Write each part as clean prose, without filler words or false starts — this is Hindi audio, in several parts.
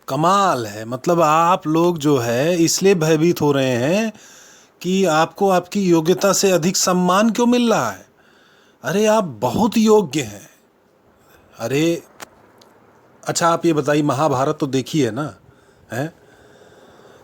कमाल है। मतलब आप लोग जो है इसलिए भयभीत हो रहे हैं कि आपको आपकी योग्यता से अधिक सम्मान क्यों मिल रहा है। अरे आप बहुत योग्य हैं। अरे अच्छा आप ये बताइए, महाभारत तो देखी है ना? है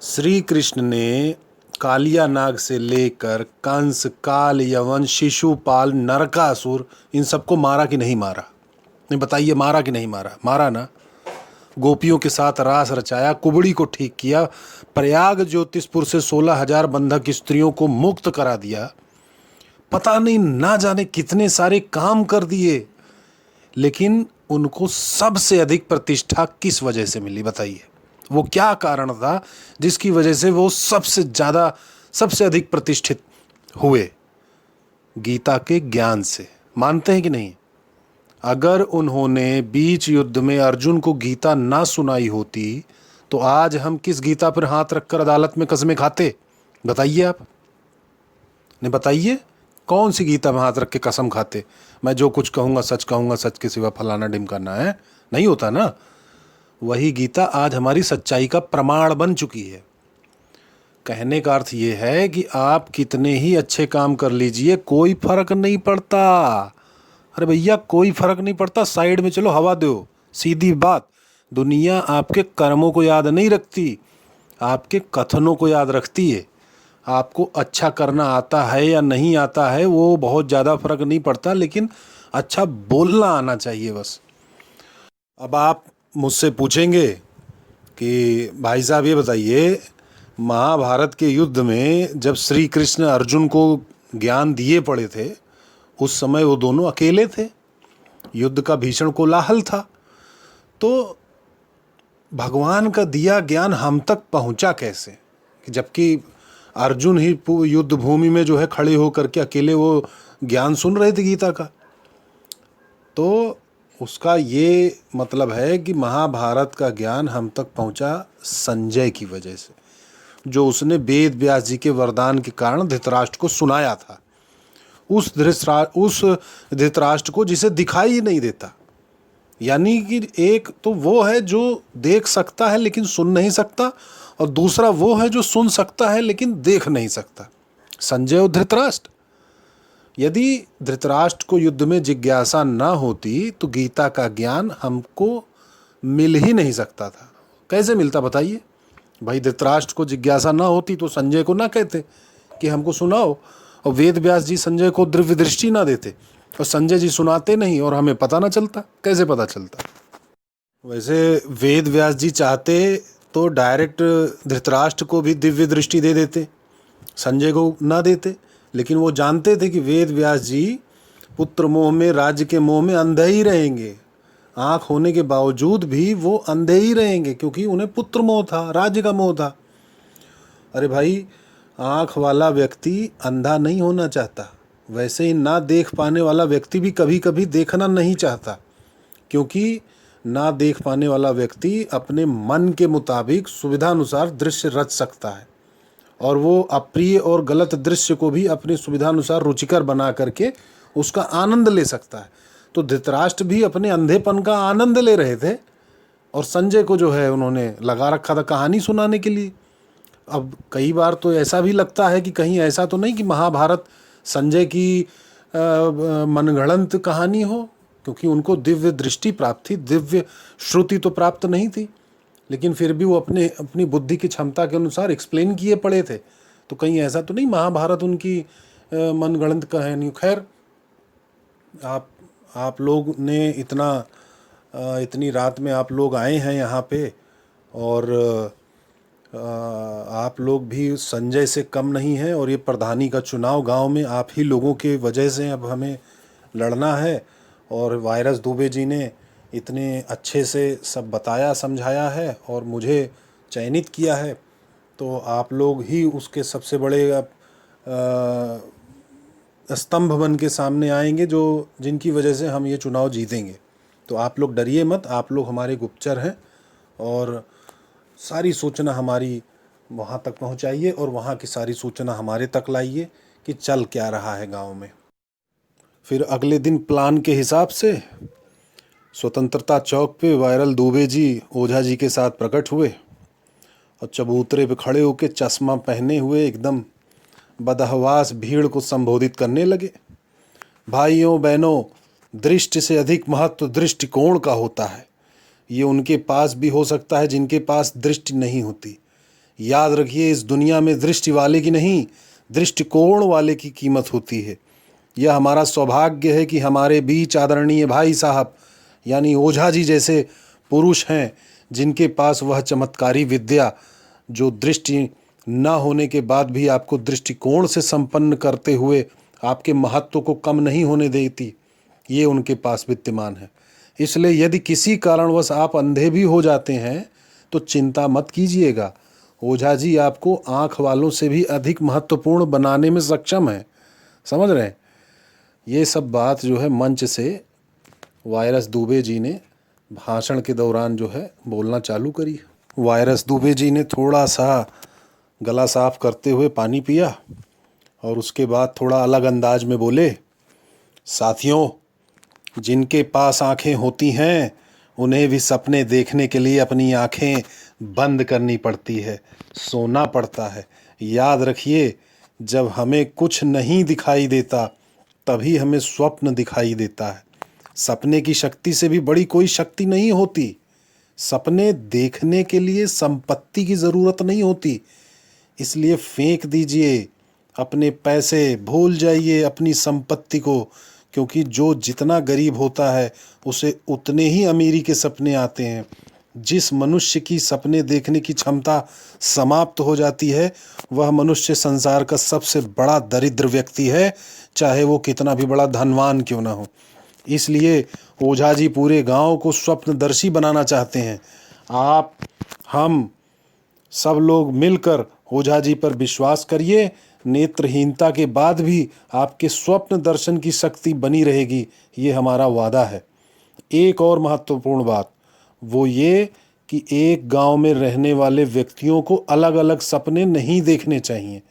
श्री कृष्ण ने कालिया नाग से लेकर कंस, काल, यवन, शिशुपाल, नरकासुर, इन सबको मारा कि नहीं मारा? नहीं बताइए, मारा कि नहीं मारा? मारा ना। गोपियों के साथ रास रचाया, कुबड़ी को ठीक किया, प्रयाग ज्योतिषपुर से 16,000 बंधक स्त्रियों को मुक्त करा दिया, पता नहीं ना जाने कितने सारे काम कर दिए। लेकिन उनको सबसे अधिक प्रतिष्ठा किस वजह से मिली बताइए? वो क्या कारण था जिसकी वजह से वो सबसे ज्यादा, सबसे अधिक प्रतिष्ठित हुए? गीता के ज्ञान से। मानते हैं कि नहीं? अगर उन्होंने बीच युद्ध में अर्जुन को गीता ना सुनाई होती तो आज हम किस गीता पर हाथ रखकर अदालत में कस्में खाते? बताइए आप। नहीं बताइए, कौन सी गीता में हाथ रख के कसम खाते? मैं जो कुछ कहूंगा सच के सिवा फलाना ढिमकाना है, नहीं होता ना। वही गीता आज हमारी सच्चाई का प्रमाण बन चुकी है। कहने का अर्थ ये है कि आप कितने ही अच्छे काम कर लीजिए, कोई फर्क नहीं पड़ता। अरे भैया कोई फर्क नहीं पड़ता, साइड में चलो, हवा दो। सीधी बात। दुनिया आपके कर्मों को याद नहीं रखती, आपके कथनों को याद रखती है। आपको अच्छा करना आता है या नहीं आता है वो बहुत ज़्यादा फर्क नहीं पड़ता, लेकिन अच्छा बोलना आना चाहिए बस। अब आप मुझसे पूछेंगे कि भाई साहब ये बताइए, महाभारत के युद्ध में जब श्री कृष्ण अर्जुन को ज्ञान दिए पड़े थे, उस समय वो दोनों अकेले थे, युद्ध का भीषण कोलाहल था, तो भगवान का दिया ज्ञान हम तक पहुंचा कैसे? जबकि अर्जुन ही युद्ध भूमि में जो है खड़े होकर के अकेले वो ज्ञान सुन रहे थे गीता का। तो उसका ये मतलब है कि महाभारत का ज्ञान हम तक पहुंचा संजय की वजह से, जो उसने वेद व्यास जी के वरदान के कारण धृतराष्ट्र को सुनाया था। उस धृतराष्ट्र को जिसे दिखाई ही नहीं देता। यानी कि एक तो वो है जो देख सकता है लेकिन सुन नहीं सकता, और दूसरा वो है जो सुन सकता है लेकिन देख नहीं सकता। संजय और धृतराष्ट्र। यदि धृतराष्ट्र को युद्ध में जिज्ञासा ना होती तो गीता का ज्ञान हमको मिल ही नहीं सकता था। कैसे मिलता बताइए? भाई धृतराष्ट्र को जिज्ञासा ना होती तो संजय को ना कहते कि हमको सुनाओ, और वेद व्यास जी संजय को दिव्य दृष्टि ना देते, और संजय जी सुनाते नहीं और हमें पता ना चलता। कैसे पता चलता? वैसे वेद व्यास जी चाहते तो डायरेक्ट धृतराष्ट्र को भी दिव्य दृष्टि दे देते, संजय को ना देते। लेकिन वो जानते थे कि वेद व्यास जी पुत्र मोह में, राज्य के मोह में अंधे ही रहेंगे। आँख होने के बावजूद भी वो अंधे ही रहेंगे, क्योंकि उन्हें पुत्र मोह था, राज्य का मोह था। अरे भाई, आँख वाला व्यक्ति अंधा नहीं होना चाहता, वैसे ही ना देख पाने वाला व्यक्ति भी कभी कभी देखना नहीं चाहता, क्योंकि ना देख पाने वाला व्यक्ति अपने मन के मुताबिक सुविधानुसार दृश्य रच सकता है, और वो अप्रिय और गलत दृश्य को भी अपनी सुविधानुसार रुचिकर बना करके उसका आनंद ले सकता है। तो धृतराष्ट्र भी अपने अंधेपन का आनंद ले रहे थे, और संजय को जो है उन्होंने लगा रखा था कहानी सुनाने के लिए। अब कई बार तो ऐसा भी लगता है कि कहीं ऐसा तो नहीं कि महाभारत संजय की मनगढ़ंत कहानी हो, क्योंकि उनको दिव्य दृष्टि प्राप्त थी, दिव्य श्रुति तो प्राप्त नहीं थी, लेकिन फिर भी वो अपनी बुद्धि की क्षमता के अनुसार एक्सप्लेन किए पड़े थे। तो कहीं ऐसा तो नहीं महाभारत उनकी मनगढ़ंत कहानी। खैर, आप लोग ने इतनी रात में आप लोग आए हैं यहाँ पे, और आप लोग भी संजय से कम नहीं हैं, और ये प्रधानी का चुनाव गांव में आप ही लोगों के वजह से अब हमें लड़ना है। और वायरस दुबे जी ने इतने अच्छे से सब बताया, समझाया है और मुझे चयनित किया है, तो आप लोग ही उसके सबसे बड़े स्तंभ बन के सामने आएंगे, जिनकी वजह से हम ये चुनाव जीतेंगे। तो आप लोग डरिए मत, आप लोग हमारे गुप्तचर हैं, और सारी सूचना हमारी वहाँ तक पहुँचाइए, और वहाँ की सारी सूचना हमारे तक लाइए कि चल क्या रहा है गांव में। फिर अगले दिन प्लान के हिसाब से स्वतंत्रता चौक पे वायरल दुबे जी ओझा जी के साथ प्रकट हुए और चबूतरे पे खड़े होकर चश्मा पहने हुए एकदम बदहवास भीड़ को संबोधित करने लगे। भाइयों बहनों, दृष्टि से अधिक महत्व दृष्टिकोण का होता है। ये उनके पास भी हो सकता है जिनके पास दृष्टि नहीं होती। याद रखिए, इस दुनिया में दृष्टि वाले की नहीं, दृष्टिकोण वाले की कीमत होती है। यह हमारा सौभाग्य है कि हमारे बीच आदरणीय भाई साहब यानी ओझा जी जैसे पुरुष हैं, जिनके पास वह चमत्कारी विद्या जो दृष्टि न होने के बाद भी आपको दृष्टिकोण से संपन्न करते हुए आपके महत्व को कम नहीं होने देती, ये उनके पास विद्यमान है। इसलिए यदि किसी कारणवश आप अंधे भी हो जाते हैं तो चिंता मत कीजिएगा, ओझा जी आपको आँख वालों से भी अधिक महत्वपूर्ण बनाने में सक्षम है। समझ रहे हैं? ये सब बात जो है मंच से वायरस दुबे जी ने भाषण के दौरान जो है बोलना चालू करी। वायरस दुबे जी ने थोड़ा सा गला साफ करते हुए पानी पिया और उसके बाद थोड़ा अलग अंदाज में बोले, साथियों, जिनके पास आंखें होती हैं उन्हें भी सपने देखने के लिए अपनी आंखें बंद करनी पड़ती है, सोना पड़ता है। याद रखिए, जब हमें कुछ नहीं दिखाई देता तभी हमें स्वप्न दिखाई देता है। सपने की शक्ति से भी बड़ी कोई शक्ति नहीं होती। सपने देखने के लिए संपत्ति की ज़रूरत नहीं होती, इसलिए फेंक दीजिए अपने पैसे, भूल जाइए अपनी संपत्ति को, क्योंकि जो जितना गरीब होता है उसे उतने ही अमीरी के सपने आते हैं। जिस मनुष्य की सपने देखने की क्षमता समाप्त हो जाती है वह मनुष्य संसार का सबसे बड़ा दरिद्र व्यक्ति है, चाहे वो कितना भी बड़ा धनवान क्यों ना हो। इसलिए ओझा जी पूरे गांव को स्वप्नदर्शी बनाना चाहते हैं। आप, हम सब लोग मिलकर ओझा जी पर विश्वास करिए। नेत्रहीनता के बाद भी आपके स्वप्न दर्शन की शक्ति बनी रहेगी, ये हमारा वादा है। एक और महत्वपूर्ण बात वो ये कि एक गांव में रहने वाले व्यक्तियों को अलग अलग सपने नहीं देखने चाहिए।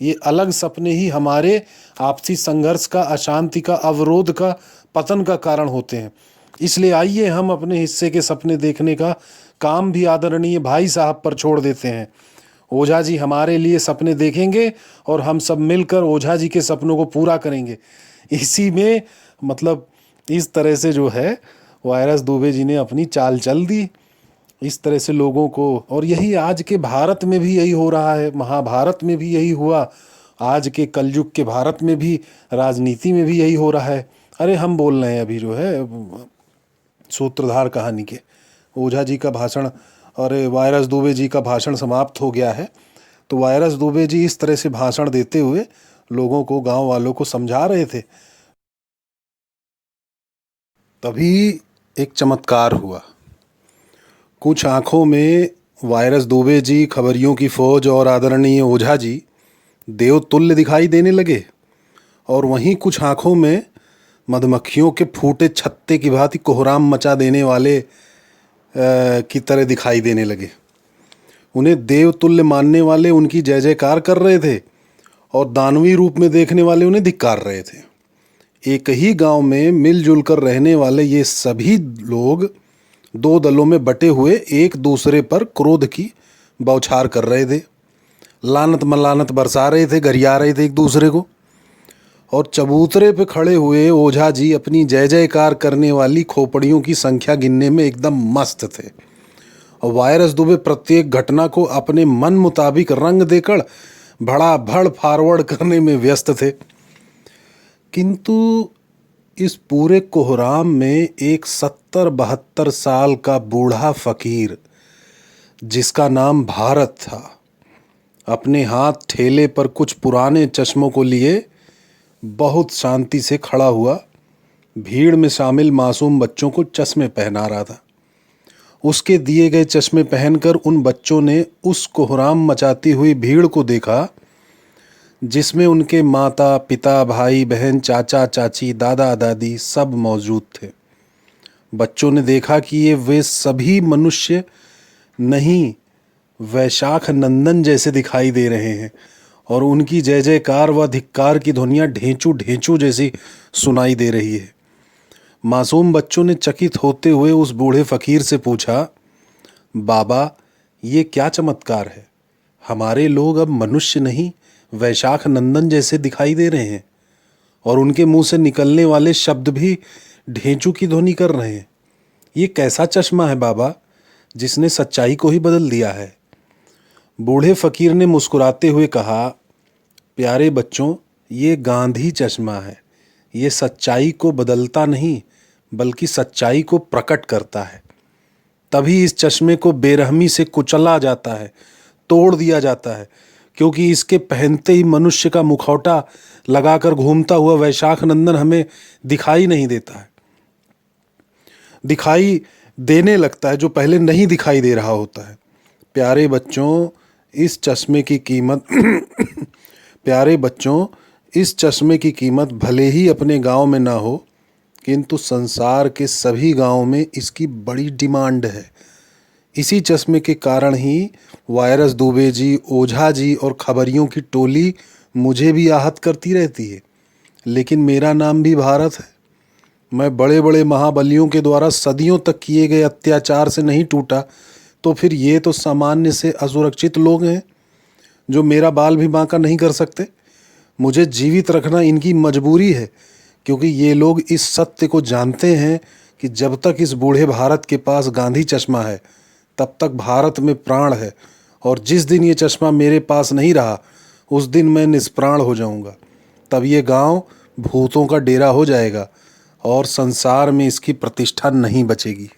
ये अलग सपने ही हमारे आपसी संघर्ष का, अशांति का, अवरोध का, पतन का कारण होते हैं। इसलिए आइए हम अपने हिस्से के सपने देखने का काम भी आदरणीय भाई साहब पर छोड़ देते हैं। ओझा जी हमारे लिए सपने देखेंगे और हम सब मिलकर ओझा जी के सपनों को पूरा करेंगे। इसी में मतलब इस तरह से जो है वायरस दुबे जी ने अपनी चाल चल दी इस तरह से लोगों को। और यही आज के भारत में भी यही हो रहा है, महाभारत में भी यही हुआ, आज के कलयुग के भारत में भी, राजनीति में भी यही हो रहा है। अरे हम बोल रहे हैं अभी जो है सूत्रधार कहानी के, ओझा जी का भाषण और वायरस दुबे जी का भाषण समाप्त हो गया है। तो वायरस दुबे जी इस तरह से भाषण देते हुए लोगों को, गांव वालों को समझा रहे थे। तभी एक चमत्कार हुआ। कुछ आंखों में वायरस दुबे जी, खबरियों की फौज और आदरणीय ओझा जी देवतुल्य दिखाई देने लगे, और वहीं कुछ आंखों में मधुमक्खियों के फूटे छत्ते की भांति कोहराम मचा देने वाले की तरह दिखाई देने लगे। उन्हें देवतुल्य मानने वाले उनकी जय जयकार कर रहे थे और दानवी रूप में देखने वाले उन्हें धिक्कार रहे थे। एक ही गांव में मिलजुल कर रहने वाले ये सभी लोग दो दलों में बटे हुए एक दूसरे पर क्रोध की बौछार कर रहे थे, लानत मलानत बरसा रहे थे, गरिया रहे थे एक दूसरे को। और चबूतरे पे खड़े हुए ओझा जी अपनी जय जयकार करने वाली खोपड़ियों की संख्या गिनने में एकदम मस्त थे, और वायरस दुबे प्रत्येक घटना को अपने मन मुताबिक रंग देकर भड़ाभड़ फॉरवर्ड करने में व्यस्त थे। किंतु इस पूरे कोहराम में एक 70-72 साल का बूढ़ा फकीर जिसका नाम भारत था, अपने हाथ ठेले पर कुछ पुराने चश्मों को लिए बहुत शांति से खड़ा हुआ भीड़ में शामिल मासूम बच्चों को चश्मे पहना रहा था। उसके दिए गए चश्मे पहनकर उन बच्चों ने उस कोहराम मचाती हुई भीड़ को देखा जिसमें उनके माता पिता, भाई बहन, चाचा चाची, दादा दादी सब मौजूद थे। बच्चों ने देखा कि ये वे सभी मनुष्य नहीं, वैशाख नंदन जैसे दिखाई दे रहे हैं, और उनकी जय जयकार व धिक्कार की ध्वनियाँ ढेंचू ढेंचू जैसी सुनाई दे रही है। मासूम बच्चों ने चकित होते हुए उस बूढ़े फकीर से पूछा, बाबा, ये क्या चमत्कार है? हमारे लोग अब मनुष्य नहीं, वैशाख नंदन जैसे दिखाई दे रहे हैं, और उनके मुंह से निकलने वाले शब्द भी ढेंचू की ध्वनि कर रहे हैं। ये कैसा चश्मा है बाबा, जिसने सच्चाई को ही बदल दिया है? बूढ़े फकीर ने मुस्कुराते हुए कहा, प्यारे बच्चों, ये गांधी चश्मा है। ये सच्चाई को बदलता नहीं, बल्कि सच्चाई को प्रकट करता है। तभी इस चश्मे को बेरहमी से कुचला जाता है, तोड़ दिया जाता है, क्योंकि इसके पहनते ही मनुष्य का मुखौटा लगाकर घूमता हुआ वैशाख नंदन हमें दिखाई नहीं देता है, दिखाई देने लगता है जो पहले नहीं दिखाई दे रहा होता है। प्यारे बच्चों, इस चश्मे की कीमत प्यारे बच्चों, इस चश्मे की कीमत भले ही अपने गांव में ना हो, किंतु संसार के सभी गांवों में इसकी बड़ी डिमांड है। इसी चश्मे के कारण ही वायरस दुबे जी, ओझा जी और खबरियों की टोली मुझे भी आहत करती रहती है। लेकिन मेरा नाम भी भारत है। मैं बड़े बड़े महाबलियों के द्वारा सदियों तक किए गए अत्याचार से नहीं टूटा, तो फिर ये तो सामान्य से असुरक्षित लोग हैं जो मेरा बाल भी बांका नहीं कर सकते। मुझे जीवित रखना इनकी मजबूरी है, क्योंकि ये लोग इस सत्य को जानते हैं कि जब तक इस बूढ़े भारत के पास गांधी चश्मा है, तब तक भारत में प्राण है, और जिस दिन ये चश्मा मेरे पास नहीं रहा, उस दिन मैं निष्प्राण हो जाऊंगा। तब ये गांव भूतों का डेरा हो जाएगा और संसार में इसकी प्रतिष्ठा नहीं बचेगी।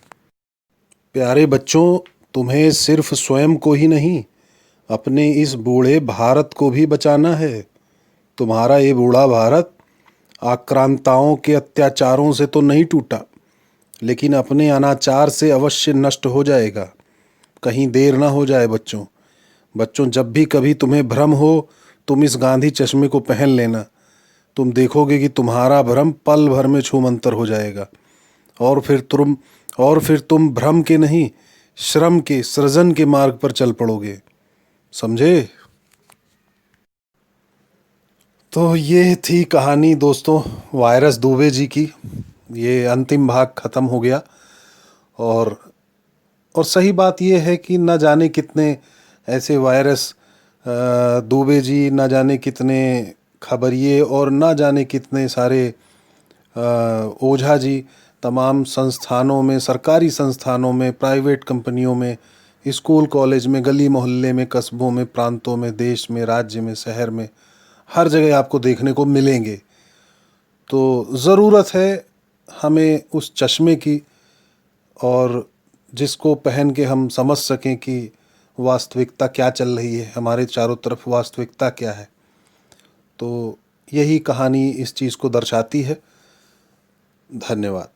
प्यारे बच्चों, तुम्हें सिर्फ स्वयं को ही नहीं, अपने इस बूढ़े भारत को भी बचाना है। तुम्हारा ये बूढ़ा भारत आक्रांताओं के अत्याचारों से तो नहीं टूटा, लेकिन अपने अनाचार से अवश्य नष्ट हो जाएगा। कहीं देर ना हो जाए बच्चों। बच्चों, जब भी कभी तुम्हें भ्रम हो, तुम इस गांधी चश्मे को पहन लेना। तुम देखोगे कि तुम्हारा भ्रम पल भर में छूमंतर हो जाएगा, और फिर तुम भ्रम के नहीं, श्रम के, सृजन के मार्ग पर चल पड़ोगे। समझे? तो ये थी कहानी दोस्तों वायरस दुबे जी की। ये अंतिम भाग ख़त्म हो गया, और सही बात ये है कि न जाने कितने ऐसे वायरस दुबे जी, न जाने कितने खबरिये, और न जाने कितने सारे ओझा जी तमाम संस्थानों में, सरकारी संस्थानों में, प्राइवेट कंपनियों में, स्कूल कॉलेज में, गली मोहल्ले में, कस्बों में, प्रांतों में, देश में, राज्य में, शहर में, हर जगह आपको देखने को मिलेंगे। तो ज़रूरत है हमें उस चश्मे की, और जिसको पहन के हम समझ सकें कि वास्तविकता क्या चल रही है, हमारे चारों तरफ वास्तविकता क्या है। तो यही कहानी इस चीज़ को दर्शाती है। धन्यवाद।